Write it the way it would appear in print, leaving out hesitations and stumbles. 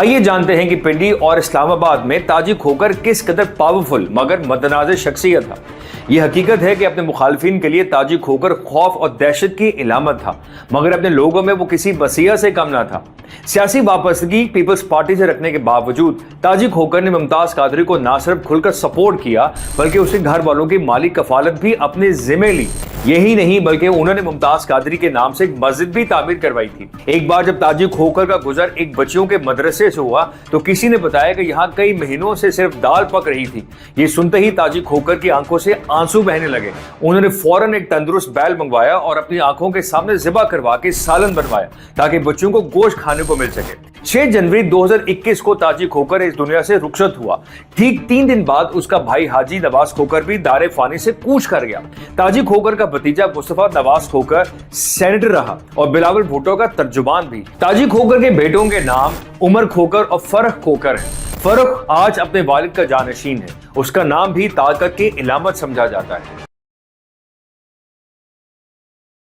आइए जानते हैं कि पिंडी और इस्लामाबाद में ताजी खोकर किस कदर पावरफुल मगर मद्देनजर शख्सियत था। यह हकीकत है कि अपने मुखालफिन के लिए ताजी खोकर खौफ और दहशत की इलामत था, मगर अपने लोगों में वो किसी मसीहा से कम ना था। सियासी वापसगी पीपल्स पार्टी से रखने के बावजूद ताजी खोकर ने मुमताज कादरी को न सिर्फ खुलकर सपोर्ट किया बल्कि उसके घर वालों की माली कफालत भी अपने जिम्मे ली। यही नहीं बल्कि उन्होंने मुमताज कादरी के नाम से एक मस्जिद भी तामीर करवाई थी। एक बार जब ताजी खोकर का गुजर एक बच्चियों के मदरसे से हुआ तो किसी ने बताया कि यहाँ कई महीनों से सिर्फ दाल पक रही थी। ये सुनते ही ताजी खोकर की आंखों से आंसू बहने लगे। उन्होंने फौरन एक तंदुरुस्त बैल मंगवाया और अपनी आंखों के सामने ज़िबा करवा के सालन बनवाया ताकि बच्चों को गोश्त खाने को मिल सके। 6 जनवरी 2021 को ताजी खोकर इस दुनिया से रुखसत हुआ। ठीक 3 दिन बाद उसका भाई हाजी नवाज खोकर भी दारे फानी से कूच कर गया। ताजी खोकर का भतीजा मुस्तफा नवाज खोकर सेनेटर रहा और बिलावल भुट्टो का तर्जुमान भी। ताजी खोकर के बेटों के नाम उमर खोकर और फरख खोकर है। फरख आज अपने वालिद का जानशीन है। उसका नाम भी ताकत की इलामत समझा जाता है।